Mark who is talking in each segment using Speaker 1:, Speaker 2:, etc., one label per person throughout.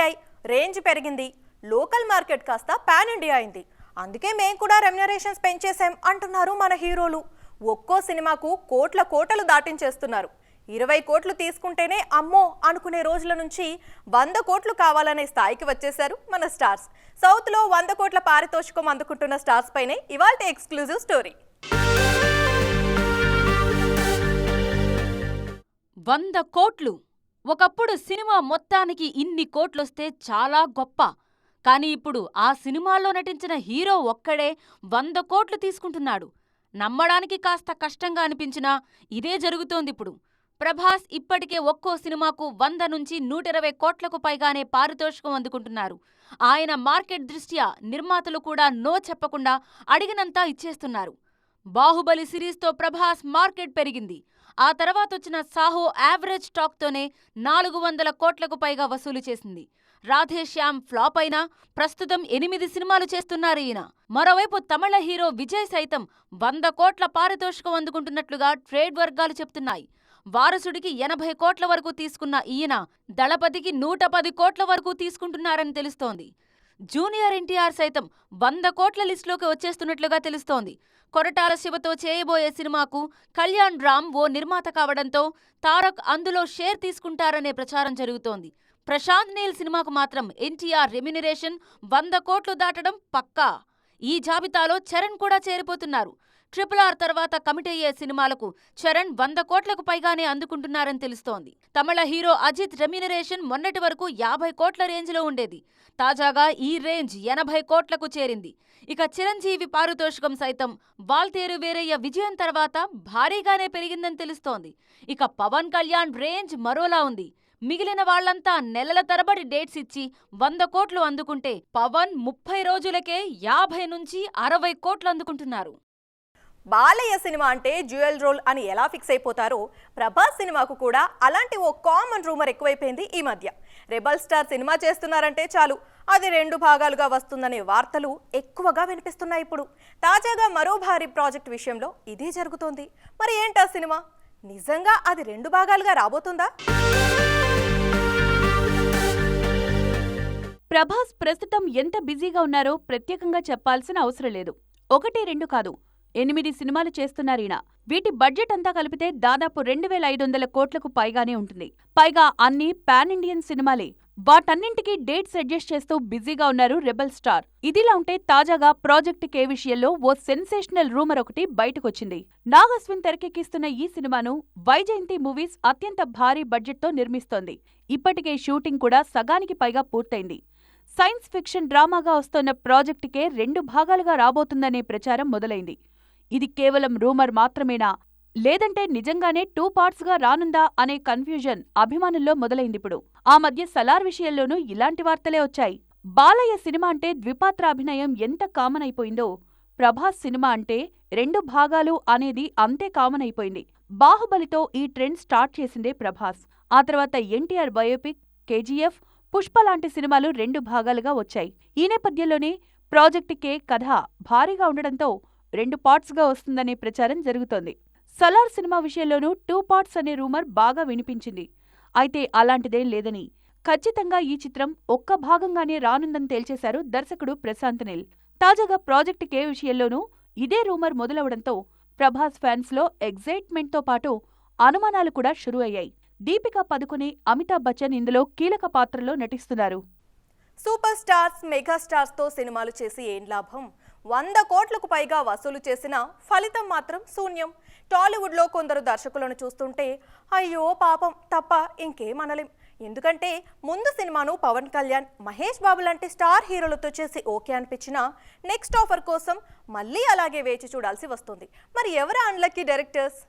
Speaker 1: పెరిగాయి, రేంజ్ పెరిగింది, local market కాస్త పాన్ ఇండియా అయింది. అందుకే మేము కూడా రెమ్యునరేషన్స్ పెంచేశాం అంటున్నారు మన హీరోలు. ఒక్కో సినిమాకు కోట్లు దాటించేస్తున్నారు. 20 కోట్లు తీసుకుంటేనే అమ్మో అనుకునే రోజుల నుంచి 100 కోట్లు కావాలనే స్థాయికి వచ్చేశారు మన స్టార్స్. సౌత్లో 100 కోట్ల పారితోషికం అందుకుంటున్న స్టార్స్ పైనే ఇవాల్టి ఎక్స్క్లూజివ్ స్టోరీ.
Speaker 2: 100 కోట్లు. ఒకప్పుడు సినిమా మొత్తానికి ఇన్ని కోట్లొస్తే చాలా గొప్ప. కానీ ఇప్పుడు ఆ సినిమాల్లో నటించిన హీరో ఒక్కడే 100 కోట్లు తీసుకుంటున్నాడు. నమ్మడానికి కాస్త కష్టంగా అనిపించినా ఇదే జరుగుతోందిప్పుడు. ప్రభాస్ ఇప్పటికే ఒక్కో సినిమాకు 100 నుంచి 120 కోట్లకు పైగానే పారితోషికం అందుకుంటున్నారు. ఆయన మార్కెట్ దృష్ట్యా నిర్మాతలు కూడా నో చెప్పకుండా అడిగినంతా ఇచ్చేస్తున్నారు. బాహుబలి సిరీస్తో ప్రభాస్ మార్కెట్ పెరిగింది. ఆ తర్వాతొచ్చిన సాహో యావరేజ్ టాక్తోనే 400 కోట్లకు పైగా వసూలు చేసింది. రాధేశ్యామ్ ఫ్లాప్ అయినా ప్రస్తుతం 8 సినిమాలు చేస్తున్నారు ఈయన. మరోవైపు తమిళ హీరో విజయ్ సైతం 100 కోట్ల పారితోషికం అందుకుంటున్నట్లుగా ట్రేడ్ వర్గాలు చెప్తున్నాయి. వారసుడికి 80 కోట్ల వరకు తీసుకున్న ఈయన దళపతికి 110 కోట్ల వరకు తీసుకుంటున్నారని తెలుస్తోంది. జూనియర్ ఎన్టీఆర్ సైతం 100 కోట్ల లిస్టులోకి వచ్చేస్తున్నట్లుగా తెలుస్తోంది. కొరటాల శివతో చేయబోయే సినిమాకు కళ్యాణ్ రామ్ ఓ నిర్మాత కావడంతో తారక్ అందులో షేర్ తీసుకుంటారనే ప్రచారం జరుగుతోంది. ప్రశాంత్ నీల్ సినిమాకు మాత్రం ఎన్టీఆర్ రెమ్యునరేషన్ 100 కోట్లు దాటడం పక్కా. ఈ జాబితాలో చరణ్ కూడా చేరిపోతున్నారు. RRR తర్వాత కమిట్ అయ్యే సినిమాలకు చరణ్ 100 కోట్లకు పైగానే అందుకుంటున్నారని తెలుస్తోంది. తమిళ హీరో అజిత్ రెమ్యునరేషన్ మొన్నటి వరకు 50 కోట్ల రేంజ్లో ఉండేది. తాజాగా ఈ రేంజ్ 80 కోట్లకు చేరింది. ఇక చిరంజీవి పారితోషికం సైతం వాల్తేరు వీరయ్య విజయం తర్వాత భారీగానే పెరిగిందని తెలుస్తోంది. ఇక పవన్ కళ్యాణ్ రేంజ్ మరోలా ఉంది. మిగిలిన వాళ్లంతా నెలల తరబడి డేట్స్ ఇచ్చి 100 కోట్లు అందుకుంటే పవన్ 30 రోజులకే 50 నుంచి 60 కోట్లు అందుకుంటున్నారు.
Speaker 1: బాలయ్య సినిమా అంటే డ్యూయల్ రోల్ అని ఎలా ఫిక్స్ అయిపోతారో ప్రభాస్ సినిమాకు కూడా అలాంటి ఓ కామన్ రూమర్ ఎక్కువైపోయింది ఈ మధ్య. రెబల్ స్టార్ సినిమా చేస్తున్నారంటే చాలు అది 2 భాగాలుగా వస్తుందనే వార్తలు ఎక్కువగా వినిపిస్తున్నాయి ఇప్పుడు. తాజాగా మరో భారీ ప్రాజెక్ట్ విషయంలో ఇదే జరుగుతోంది. మరి ఏంటా సినిమా? నిజంగా అది 2 భాగాలుగా రాబోతుందా?
Speaker 3: ప్రభాస్ ప్రస్తుతం ఎంత బిజీగా ఉన్నారో ప్రత్యేకంగా చెప్పాల్సిన అవసరం లేదు. 1, 2 కాదు, 8 సినిమాలు చేస్తున్నారీయన. వీటి బడ్జెట్ అంతా కలిపితే దాదాపు 2500 కోట్లకు పైగానే ఉంటుంది. పైగా అన్నీ పాన్ ఇండియన్ సినిమాలే. వాటన్నింటికీ డేట్స్ అడ్జస్ట్ చేస్తూ బిజీగా ఉన్నారు రెబల్ స్టార్. ఇదిలా ఉంటే తాజాగా ప్రాజెక్ట్ కే విషయంలో ఓ సెన్సేషనల్ రూమర్ ఒకటి బయటకొచ్చింది. నాగ్ అశ్విన్ తెరకెక్కిస్తున్న ఈ సినిమాను వైజయంతి మూవీస్ అత్యంత భారీ బడ్జెట్తో నిర్మిస్తోంది. ఇప్పటికే షూటింగ్ కూడా సగానికి పైగా పూర్తయింది. సైన్స్ ఫిక్షన్ డ్రామాగా వస్తోన్న ప్రాజెక్టుకే 2 భాగాలుగా రాబోతుందనే ప్రచారం మొదలైంది. ఇది కేవలం రూమర్ మాత్రమేనా, లేదంటే నిజంగానే 2 పార్ట్స్గా రానుందా అనే కన్ఫ్యూజన్ అభిమానుల్లో మొదలైందిప్పుడు. ఆ మధ్య సలార్ విషయంలోనూ ఇలాంటి వార్తలే వచ్చాయి. బాలయ్య సినిమా అంటే ద్విపాత్ర అభినయం ఎంత కామన్ అయిపోయిందో, ప్రభాస్ సినిమా అంటే 2 భాగాలు అనేది అంతే కామన్ అయిపోయింది. బాహుబలితో ఈ ట్రెండ్ స్టార్ట్ చేసిందే ప్రభాస్. ఆ తర్వాత ఎన్టీఆర్ బయోపిక్, KGF, పుష్ప లాంటి సినిమాలు 2 భాగాలుగా వచ్చాయి. ఈ నేపథ్యంలోనే ప్రాజెక్ట్ కే కథ భారీగా ఉండడంతో 2 పార్ట్స్గా వస్తుందనే ప్రచారం జరుగుతోంది. సలార్ సినిమా విషయంలోనూ 2 పార్ట్స్ అనే రూమర్ బాగా వినిపించింది. అయితే అలాంటిదేం లేదని, ఖచ్చితంగా ఈ చిత్రం 1 భాగంగానే రానుందని తేల్చేశారు దర్శకుడు ప్రశాంత్ నీల్. తాజాగా ప్రాజెక్ట్ కే విషయంలోనూ ఇదే రూమర్ మొదలవడంతో ప్రభాస్ ఫ్యాన్స్లో ఎగ్జైట్మెంట్తో పాటు అనుమానాలు కూడా షురూ అయ్యాయి. దీపికా పదుకొనె, అమితాబ్ బచ్చన్ ఇందులో కీలక పాత్రలో నటిస్తున్నారు.
Speaker 1: సూపర్ స్టార్స్, మెగాస్టార్స్తో సినిమాలు చేసి ఏం లాభం? 100 కోట్లకు పైగా వసూలు చేసిన ఫలితం మాత్రం శూన్యం. టాలీవుడ్లో కొందరు దర్శకులను చూస్తుంటే అయ్యో పాపం తప్ప ఇంకేమనలేం. ఎందుకంటే ముందు సినిమాను పవన్ కళ్యాణ్, మహేష్ బాబు లాంటి స్టార్ హీరోలతో చేసి ఓకే అనిపించినా నెక్స్ట్ ఆఫర్ కోసం మళ్ళీ అలాగే వేచి చూడాల్సి వస్తుంది. మరి ఎవరు అన్లక్కీ డైరెక్టర్స్?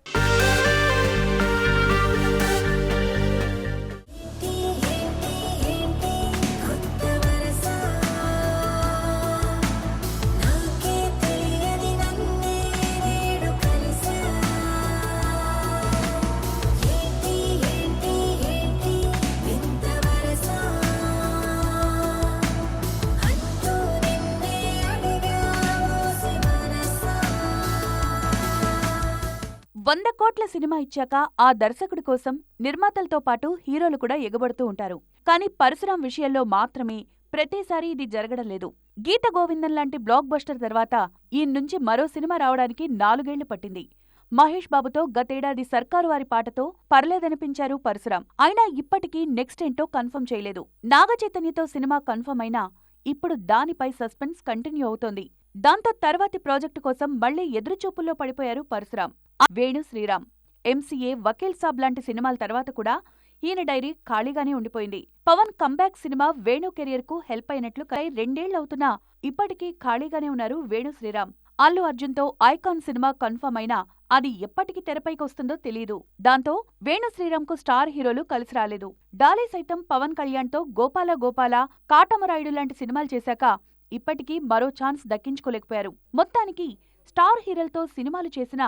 Speaker 3: 100 కోట్ల సినిమా ఇచ్చాక ఆ దర్శకుడి కోసం నిర్మాతలతో పాటు హీరోలు కూడా ఎగబడుతూ ఉంటారు. కానీ పరశురాం విషయంలో మాత్రమే ప్రతిసారి ఇది జరగడం లేదు. గీత గోవిందం లాంటి బ్లాక్ బస్టర్ తర్వాత ఈ నుంచి మరో సినిమా రావడానికి 4 ఏళ్లు పట్టింది. మహేష్ బాబుతో గతేడాది సర్కారు వారి పాటతో పర్లేదనిపించారు పరశురాం. అయినా ఇప్పటికీ నెక్స్ట్ ఏంటో కన్ఫర్మ్ చేయలేదు. నాగచైతన్యతో సినిమా కన్ఫర్మ్ అయినా ఇప్పుడు దానిపై సస్పెన్స్ కంటిన్యూ అవుతోంది. దాంతో తర్వాతి ప్రాజెక్టు కోసం మళ్లీ ఎదురుచూపుల్లో పడిపోయారు పరశురాం. వేణు శ్రీరామ్, ఎంసీఏ, వకీల్ సాబ్ లాంటి సినిమాల తర్వాత కూడా ఈయన డైరీ ఖాళీగానే ఉండిపోయింది. Pawan comeback cinema Venu career కు హెల్ప్ అయినట్లు 2 ఏళ్లవుతున్నా ఇప్పటికీ ఖాళీగానే ఉన్నారు వేణు శ్రీరామ్. అల్లు అర్జున్తో ఐకాన్ సినిమా కన్ఫర్మ్ అయినా అది ఎప్పటికి తెరపైకొస్తుందో తెలీదు. దాంతో వేణు శ్రీరామ్కు స్టార్ హీరోలు కలిసి రాలేదు. డాలీ సైతం పవన్ కళ్యాణ్తో గోపాల గోపాల, కాటమరాయుడు లాంటి సినిమాలు చేశాక ఇప్పటికీ మరో ఛాన్స్ దక్కించుకోలేకపోయారు. మొత్తానికి స్టార్ హీరోలతో సినిమాలు చేసిన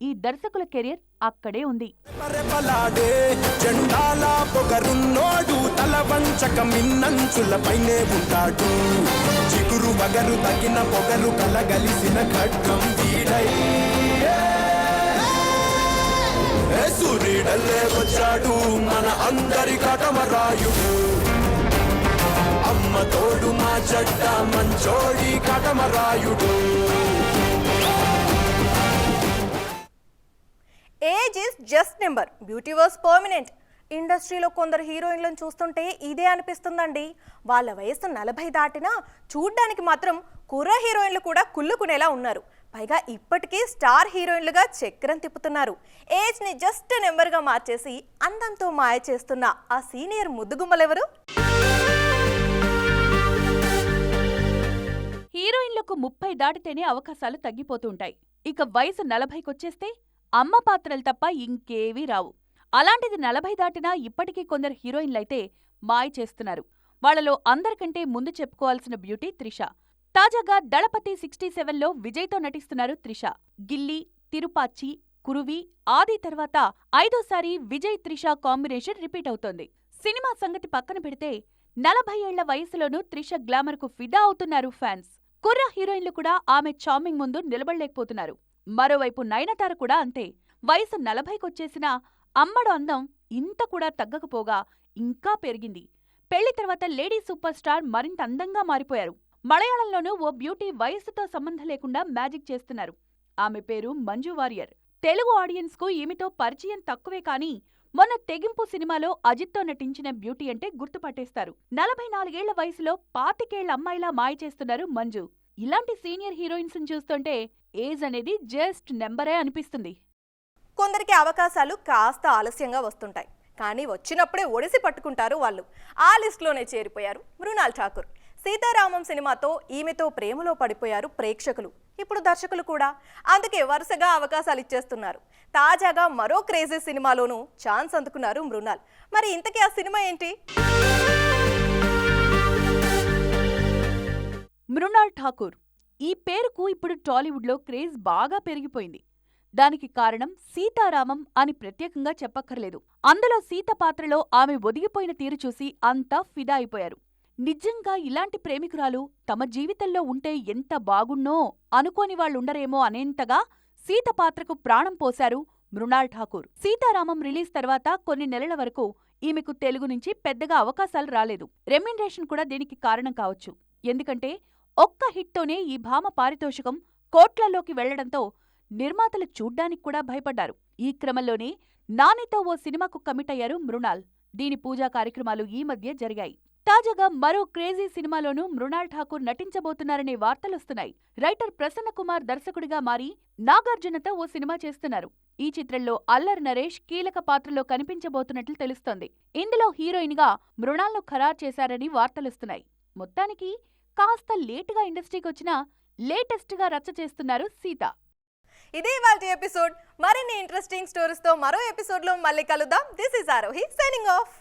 Speaker 3: ఈ దర్శకుల కెరీర్ అక్కడే ఉంది.
Speaker 4: సూర్యుడల్లే వచ్చాడు మన అందరి కాటమరాయుడు, అమ్మ తోడు మా చెడ్డ మంచోడి Katamarayudu.
Speaker 1: Age is just number, beauty was permanent. ఇండస్ట్రీలో కొందరు హీరోయిన్లను చూస్తుంటే ఇదే అనిపిస్తుందండి. వాళ్ళ వయసు 40 దాటినా చూడ్డానికి మాత్రం కుర్ర హీరోయిన్లు కూడా కుళ్ళుకునేలా ఉన్నారు. పైగా ఇప్పటికీ స్టార్ హీరోయిన్లుగా చక్రం తిప్పుతున్నారు. ఏజ్ని జస్ట్ నెంబర్గా మార్చేసి అందంతో మాయ చేస్తున్న ఆ సీనియర్ ముద్దుగుమ్మలెవరు?
Speaker 3: హీరోయిన్లకు 30 దాటితేనే అవకాశాలు తగ్గిపోతుంటాయి. ఇక వయసు 40కొచ్చేస్తే అమ్మ పాత్రలు తప్ప ఇంకేవీ రావు. అలాంటిది 40 దాటినా ఇప్పటికీ కొందరు హీరోయిన్లైతే మాయ చేస్తున్నారు. వాళ్లలో అందరికంటే ముందు చెప్పుకోవాల్సిన బ్యూటీ త్రిష. తాజాగా దళపతి 67లో విజయ్తో నటిస్తున్నారు త్రిష. గిల్లీ, తిరుపాచి, కురువి, ఆది తర్వాత 5వ సారి విజయ్ త్రిష కాంబినేషన్ రిపీట్ అవుతోంది. సినిమా సంగతి పక్కన పెడితే 40 ఏళ్ల వయసులోనూ త్రిష గ్లామర్కు ఫిదా అవుతున్నారు ఫ్యాన్స్. కుర్ర హీరోయిన్లు కూడా ఆమె చార్మింగ్ ముందు నిలబడలేకపోతున్నారు. మరోవైపు నయనతార కూడా అంతే. వయసు 40కొచ్చేసినా అమ్మడు అందం ఇంత కూడా తగ్గకపోగా ఇంకా పెరిగింది. పెళ్లి తర్వాత లేడీ సూపర్ స్టార్ మరింత అందంగా మారిపోయారు. మలయాళంలోనూ ఓ బ్యూటీ వయస్సుతో సంబంధం లేకుండా మ్యాజిక్ చేస్తున్నారు. ఆమె పేరు మంజు వారియర్. తెలుగు ఆడియన్స్కు ఈమెతో పరిచయం తక్కువే కానీ మొన్న తెగింపు సినిమాలో అజిత్తో నటించిన బ్యూటీ అంటే గుర్తుపట్టేస్తారు. 44 ఏళ్ల వయసులో 25 ఏళ్ల అమ్మాయిలా మాయ చేస్తున్నారు మంజు. ఇలాంటి సీనియర్ హీరోయిన్స్ చూస్తుంటే ఏజ్ అనేది జస్ట్ నెంబరే అనిపిస్తుంది.
Speaker 1: కొందరికి అవకాశాలు కాస్త ఆలస్యంగా వస్తుంటాయి, కానీ వచ్చినప్పుడే ఒడిసి పట్టుకుంటారు వాళ్ళు. ఆ లిస్టులోనే చేరిపోయారు మృణాల్ ఠాకూర్. సీతారామం సినిమాతో ఈమెతో ప్రేమలో పడిపోయారు ప్రేక్షకులు, ఇప్పుడు దర్శకులు కూడా. అందుకే వరుసగా అవకాశాలు ఇచ్చేస్తున్నారు. తాజాగా మరో క్రేజీ సినిమాలోనూ ఛాన్స్ అందుకున్నారు మృణాల్. మరి ఇంతకీ ఆ సినిమా ఏంటి?
Speaker 3: మృణాల్ ఠాకూర్. ఈ పేరుకు ఇప్పుడు టాలీవుడ్లో క్రేజ్ బాగా పెరిగిపోయింది. దానికి కారణం సీతారామం అని ప్రత్యేకంగా చెప్పక్కర్లేదు. అందులో సీత పాత్రలో ఆమె ఒదిగిపోయిన తీరు చూసి అంతా ఫిదా అయిపోయారు. నిజంగా ఇలాంటి ప్రేమికురాలు తమ జీవితంలో ఉంటే ఎంత బాగున్నో అనుకోని వాళ్ళుండరేమో అనేంతగా సీత పాత్రకు ప్రాణం పోశారు మృణాల్ ఠాకూర్. సీతారామం రిలీజ్ తర్వాత కొన్ని నెలల వరకు ఈమెకు తెలుగు నుంచి పెద్దగా అవకాశాలు రాలేదు. రెమ్యునరేషన్ కూడా దీనికి కారణం కావచ్చు. ఎందుకంటే ఒక్క హిట్తోనే ఈ భామ పారితోషికం కోట్లలోకి వెళ్లడంతో నిర్మాతలు చూడ్డానికి కూడా భయపడ్డారు. ఈ క్రమంలోనే నానితో ఓ సినిమాకు కమిట్ అయ్యారు మృణాల్. దీని పూజా కార్యక్రమాలు ఈ మధ్య జరిగాయి. తాజాగా మరో క్రేజీ సినిమాలోనూ మృణాల్ ఠాకూర్ నటించబోతున్నారనే వార్తలొస్తున్నాయి. రైటర్ ప్రసన్న కుమార్ దర్శకుడిగా మారి నాగార్జునతో ఓ సినిమా చేస్తున్నారు. ఈ చిత్రంలో అల్లరి నరేష్ కీలక పాత్రలో కనిపించబోతున్నట్లు తెలుస్తోంది. ఇందులో హీరోయిన్ గా మృణాల్ను ఖరారు చేశారని వార్తలొస్తున్నాయి. మొత్తానికి కాస్త లేటుగా ఇండస్ట్రీకి వచ్చినా లేటెస్ట్ గా రచ్చ చేస్తున్నారు సీత.
Speaker 1: ఇదే ఇవాల్టి ఎపిసోడ్. మరిన్ని ఇంట్రెస్టింగ్ స్టోరీస్ తో మరో ఎపిసోడ్ లో మళ్ళీ కలుద్దాం. This is Aarohi signing off.